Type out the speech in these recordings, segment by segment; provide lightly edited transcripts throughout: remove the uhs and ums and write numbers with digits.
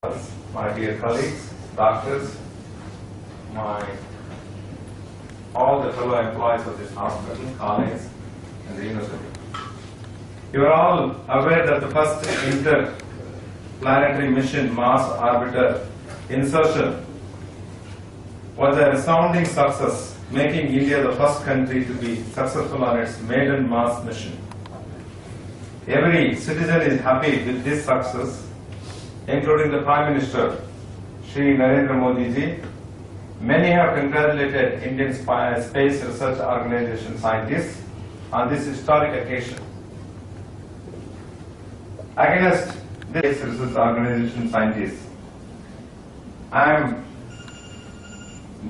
My dear colleagues, doctors, all the fellow employees of this hospital, college, and the university. You are all aware that the first interplanetary mission, Mars Orbiter Insertion, was a resounding success, making India the first country to be successful on its maiden Mars mission. Every citizen is happy with this success, including the Prime Minister, Shri Narendra Modi ji. Many have congratulated Indian Space Research Organization scientists on this historic occasion. Against this Space Research Organization scientists, I am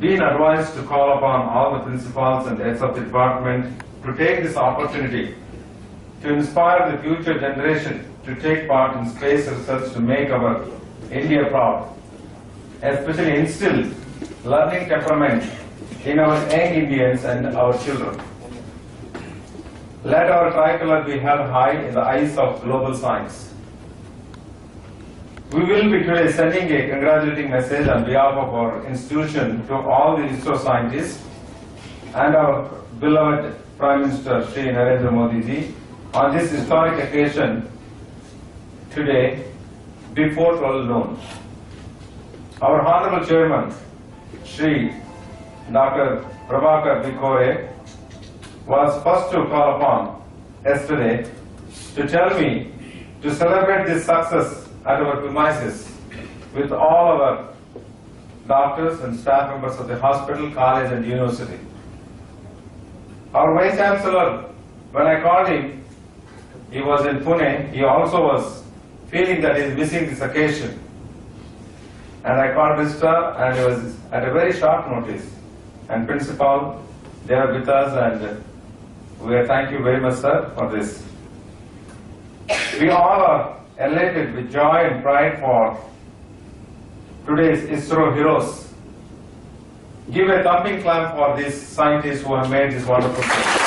being advised to call upon all the principals and heads of the department to take this opportunity to inspire the future generation to take part in space research to make our India proud, especially instill learning temperament in our young Indians and our children. Let our tricolor be held high in the eyes of global science. We will be today sending a congratulating message on behalf of our institution to all the Isro scientists and our beloved Prime Minister Shri Narendra Modi ji on this historic occasion today before 12 noon. Our Honorable Chairman Shri Dr. Prabhakar Bikore was first to call upon yesterday to tell me to celebrate this success at our premises with all our doctors and staff members of the hospital, college and university. Our Vice Chancellor, when I called him, he was in Pune, he also was feeling that he is missing this occasion. And I called Registrar and he was at a very short notice. And Principal, they are with us and we thank you very much, sir, for this. We all are elated with joy and pride for today's ISRO heroes. Give a thumping clap for these scientists who have made this wonderful thing.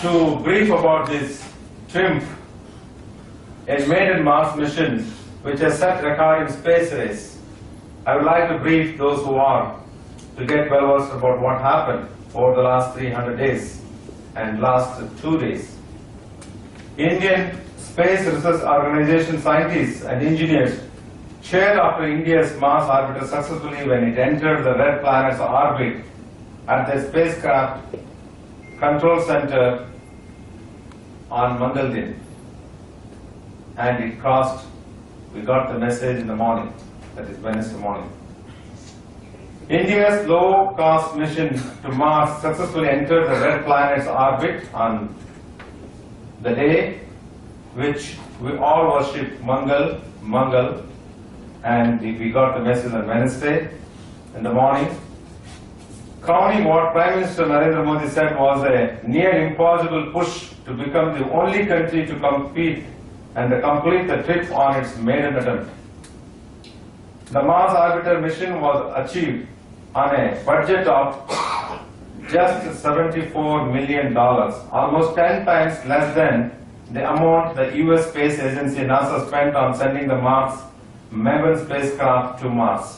To brief about this TRIMP, a maiden Mars mission which has set record in space race, I would like to brief those who are to get well versed about what happened over the last 300 days and last 2 days. Indian Space Research Organization scientists and engineers cheered after India's Mars orbiter successfully when it entered the red planet's orbit at the spacecraft control center on Mangal, and it crossed. We got the message in the morning, that is Wednesday morning. India's low-cost mission to Mars successfully entered the red planet's orbit on the day which we all worship Mangal, and we got the message on Wednesday in the morning. Crowning what Prime Minister Narendra Modi said was a near impossible push to become the only country to compete and complete the trip on its maiden attempt. The Mars Orbiter mission was achieved on a budget of just $74 million, almost 10 times less than the amount the US Space Agency NASA spent on sending the Mars Maven spacecraft to Mars.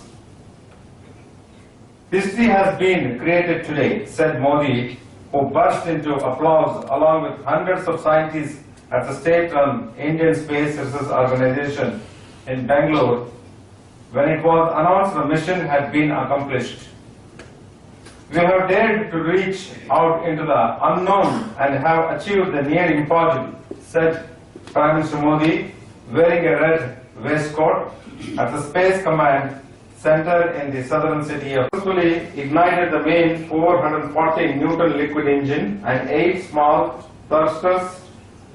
History has been created today, said Modi, who burst into applause along with hundreds of scientists at the state-run Indian Space Research Organization in Bangalore when it was announced the mission had been accomplished. We have dared to reach out into the unknown and have achieved the near impossible, said Prime Minister Modi, wearing a red waistcoat at the Space Command Center in the southern city of successfully ignited the main 440 Newton liquid engine and 8 small thrusters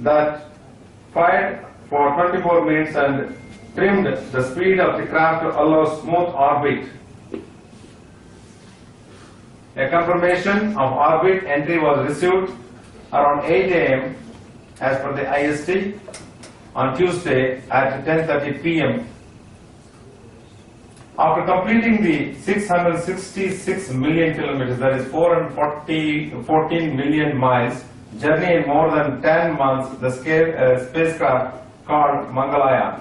that fired for 24 minutes and trimmed the speed of the craft to allow smooth orbit. A confirmation of orbit entry was received around 8 a.m. as per the IST on Tuesday at 10:30 p.m. After completing the 666 million kilometers, that is 14 million miles, journey in more than 10 months, the spacecraft called Mangalyaan,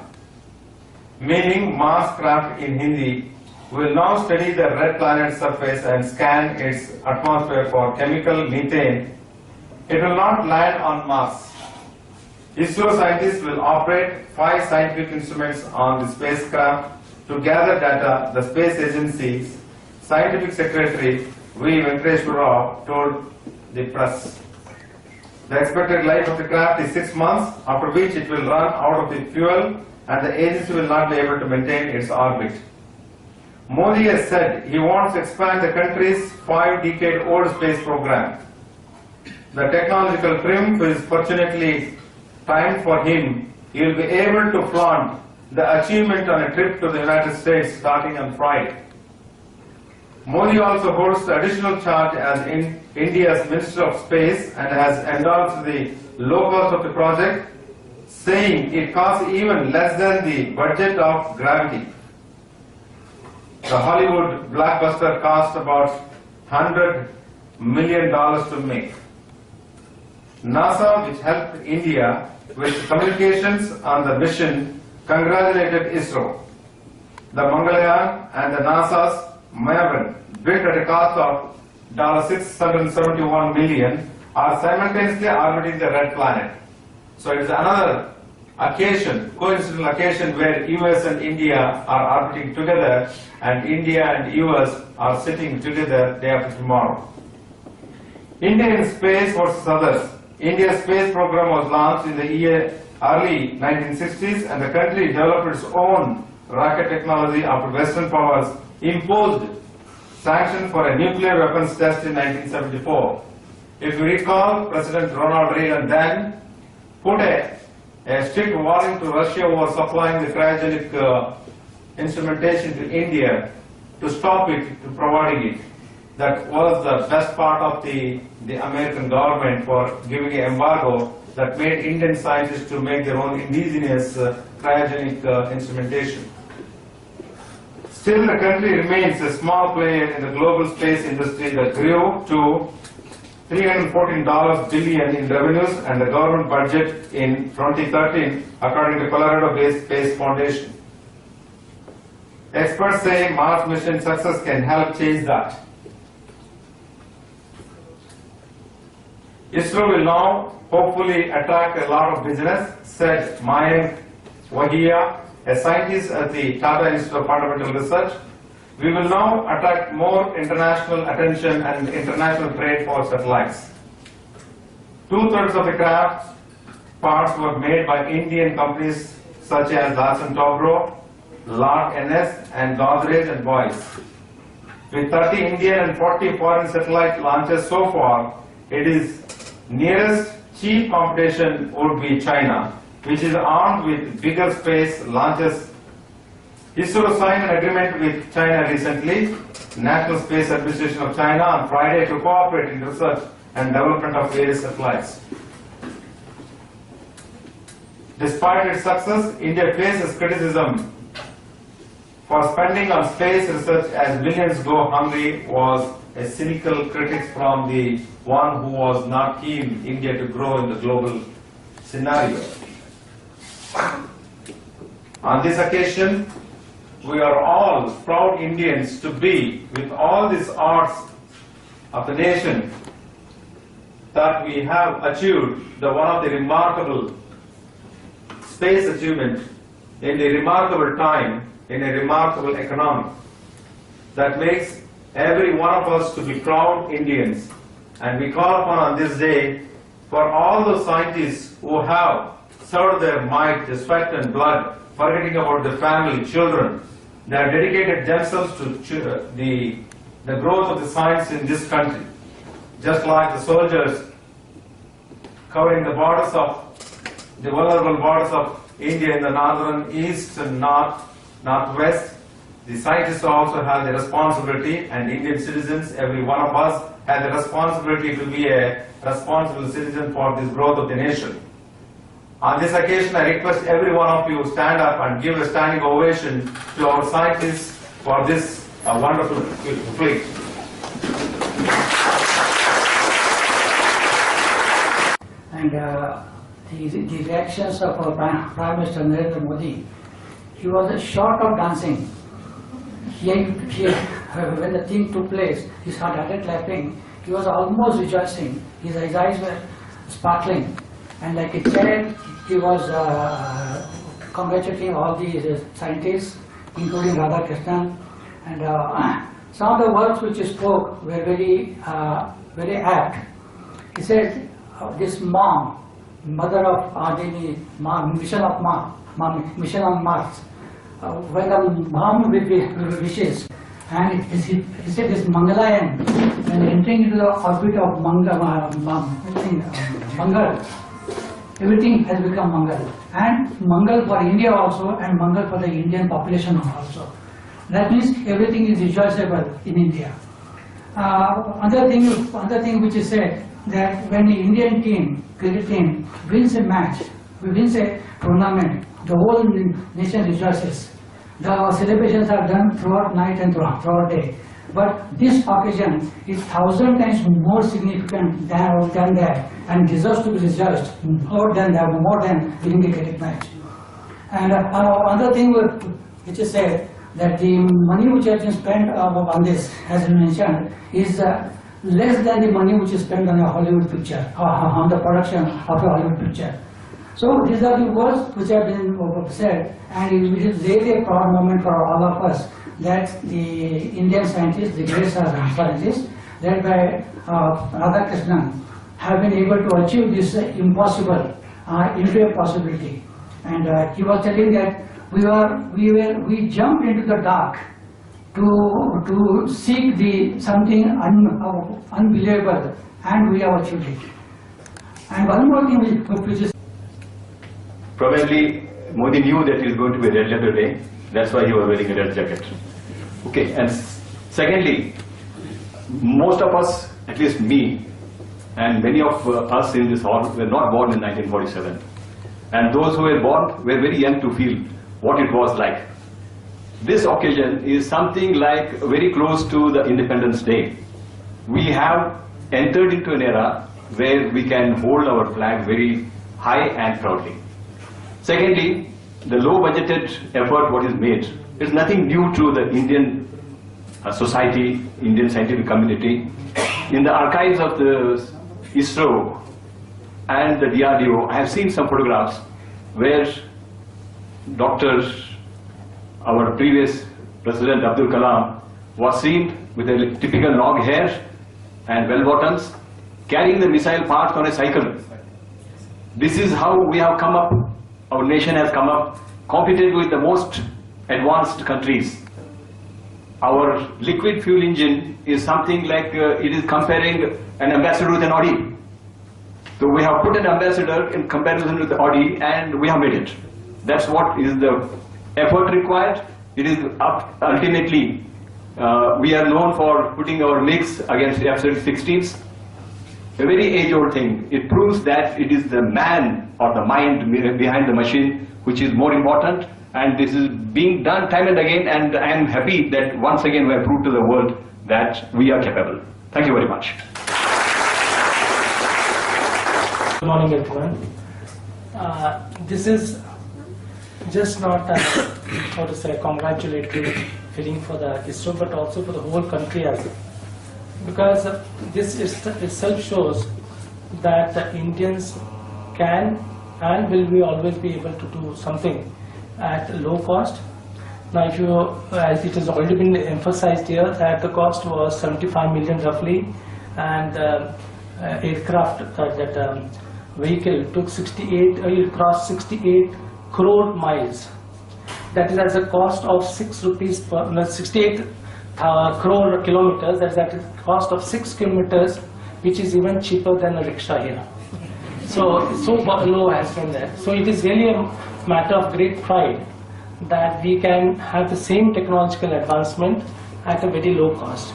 meaning Mars craft in Hindi, will now study the red planet surface and scan its atmosphere for chemical methane. It will not land on Mars. Isro scientists will operate 5 scientific instruments on the spacecraft to gather data. The Space Agency's Scientific Secretary V. Venkateshwar Rao told the press. The expected life of the craft is 6 months, after which it will run out of the fuel and the agency will not be able to maintain its orbit. Modi has said he wants to expand the country's 5-decade-old space program. The technological triumph is fortunately timed for him. He will be able to flaunt the achievement on a trip to the United States starting on Friday. Modi also holds the additional charge as India's Minister of Space and has endorsed the low cost of the project, saying it costs even less than the budget of Gravity. The Hollywood blockbuster cost about $100 million to make. NASA, which helped India with communications on the mission, congratulated Isro. The Mangalyaan and the NASA's Mayavan, built at a cost of $671 million, are simultaneously orbiting the red planet. So it is another occasion, coincidental occasion, where US and India are orbiting together, and India and US are sitting together day after tomorrow. India in space versus others. India's space program was launched in the early 1960s, and the country developed its own rocket technology after Western powers imposed sanctions for a nuclear weapons test in 1974. If you recall, President Ronald Reagan then put a strict warning to Russia over supplying the cryogenic instrumentation to India to stop it, to providing it. That was the best part of the American government for giving an embargo that made Indian scientists to make their own indigenous cryogenic instrumentation. Still, the country remains a small player in the global space industry that grew to $314 billion in revenues and the government budget in 2013, according to Colorado-based Space Foundation. Experts say Mars mission success can help change that. Isro will now hopefully attract a lot of business, said Mayank Wahiya, a scientist at the Tata Institute of Fundamental Research. We will now attract more international attention and international trade for satellites. 2/3 of the craft parts were made by Indian companies such as Larsen Toubro, Lark NS, and Godrej and Boyce. With 30 Indian and 40 foreign satellite launches so far, it is nearest cheap competition would be China, which is armed with bigger space launches. Isro signed an agreement with China recently, National Space Administration of China, on Friday to cooperate in research and development of various satellites. Despite its success, India faces criticism for spending on space research, as millions go hungry was a cynical critic from the one who was not keen India to grow in the global scenario. On this occasion, we are all proud Indians to be, with all these arts of the nation, that we have achieved one of the remarkable space achievement in a remarkable time, in a remarkable economy, that makes every one of us to be proud Indians. And we call upon on this day for all those scientists who have served their might, their sweat and blood, forgetting about their family, children. They have dedicated themselves to the growth of the science in this country. Just like the soldiers covering the borders of, the vulnerable borders of India in the northern, east and northwest, the scientists also have the responsibility, and Indian citizens, every one of us, has the responsibility to be a responsible citizen for this growth of the nation. On this occasion, I request every one of you stand up and give a standing ovation to our scientists for this wonderful flick. And the reactions of our Prime Minister Narendra Modi, he was short of dancing. When the thing took place, he started clapping. He was almost rejoicing. His eyes were sparkling. And like a child, he was congratulating all the scientists, including Radhakrishnan. And some of the words which he spoke were very apt. He said, this mom, mother of the mission on Mars, when the mom wishes, and he said this Mangalayan, when entering into the orbit of Mangal, everything has become Mangal. And Mangal for India also, and Mangal for the Indian population also. That means everything is rejoiceable in India. Another thing which is said, that when the Indian team, cricket team, wins a match, wins a tournament, the whole nation rejoices. The celebrations are done throughout night and throughout day. But this occasion is 1,000 times more significant than that, and deserves to be rejoiced more than winning a cricket match. And another thing which is said, that the money which has been spent on this, as you mentioned, is less than the money which is spent on a Hollywood picture, on the production of a Hollywood picture. So these are the words which have been said, and it is really a proud moment for all of us that the Indian scientists, the great scientists, led by Radhakrishnan, have been able to achieve this impossible into a possibility. And he was telling that we jumped into the dark to seek something unbelievable, and we have achieved it. And one more thing which is probably Modi knew that it is going to be a red letter day. That's why he was wearing a red jacket. Okay, and secondly, most of us, at least me, and many of us in this hall were not born in 1947. And those who were born were very young to feel what it was like. This occasion is something like very close to the Independence Day. We have entered into an era where we can hold our flag very high and proudly. Secondly, the low budgeted effort what is made is nothing new to the Indian society, Indian scientific community. In the archives of the Isro and the DRDO, I have seen some photographs where our previous President Abdul Kalam was seen with a typical long hair and bell-bottoms, carrying the missile parts on a cycle. This is how we have come up, our nation has come up, competed with the most advanced countries. Our liquid fuel engine is something like it is comparing an ambassador with an Audi. So we have put an ambassador in comparison with the Audi, and we have made it. That's what is the effort required. It is ultimately, we are known for putting our MiGs against the F-16s. A very age-old thing. It proves that it is the man or the mind behind the machine which is more important, and this is being done time and again, and I am happy that once again we have proved to the world that we are capable. Thank you very much. Good morning, everyone. This is just not how to say congratulatory feeling for the Isro, but also for the whole country as well. Because this itself shows that the Indians can and will always be able to do something at low cost. Now, if you, as it has already been emphasized here, that the cost was 75 million roughly, and aircraft, that vehicle took it crossed 68 crore miles. That is at a cost of 6 rupees per 68 crore kilometers. That is at a cost of 6 kilometers, which is even cheaper than a rickshaw here. So low has been there. So it is really a matter of great pride that we can have the same technological advancement at a very low cost.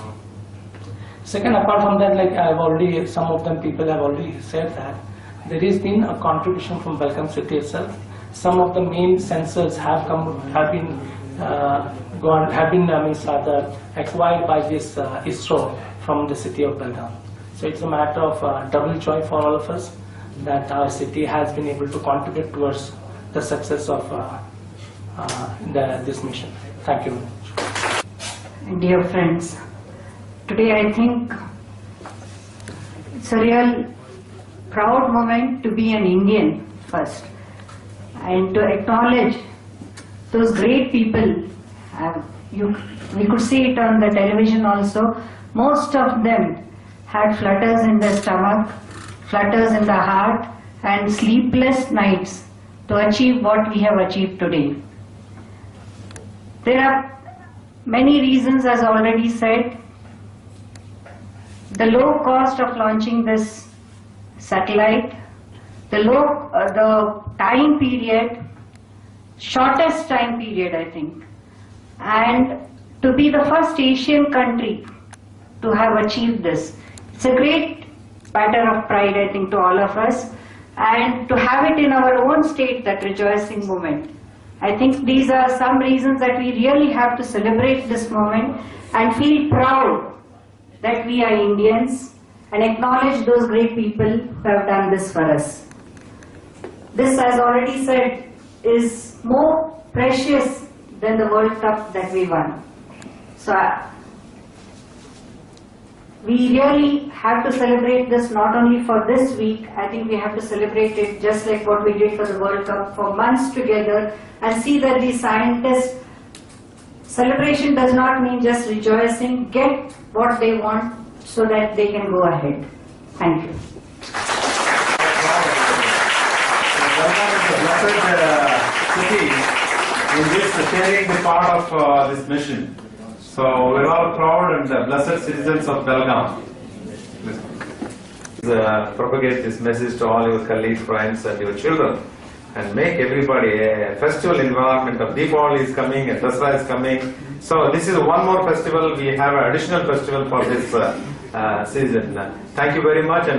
Second, apart from that, like I've already, some of them people have already said that there has been a contribution from Welcome City itself. Some of the main sensors have been have been acquired by this Isro from the city of Belgaum. So it's a matter of double joy for all of us that our city has been able to contribute towards the success of this mission. Thank you very much. Dear friends, today I think it's a real proud moment to be an Indian first, and to acknowledge those great people. We could see it on the television also. Most of them had flutters in their stomach, flutters in the heart, and sleepless nights to achieve what we have achieved today. There are many reasons, as already said. The low cost of launching this satellite, the time period, shortest time period I think, and to be the first Asian country to have achieved this. It's a great matter of pride I think to all of us, and to have it in our own state, that rejoicing moment. I think these are some reasons that we really have to celebrate this moment and feel proud that we are Indians and acknowledge those great people who have done this for us. This, as already said, is more precious than the World Cup that we won. So we really have to celebrate this not only for this week. I think we have to celebrate it just like what we did for the World Cup, for months together, and see that these scientists, celebration does not mean just rejoicing, get what they want so that they can go ahead. Thank you. City in this sharing the part of this mission. So we're all proud and blessed citizens of Belgaum. Propagate this message to all your colleagues, friends and your children, and make everybody a festival environment of Deepavali is coming and Dasara is coming. So this is one more festival. We have an additional festival for this season. Thank you very much. And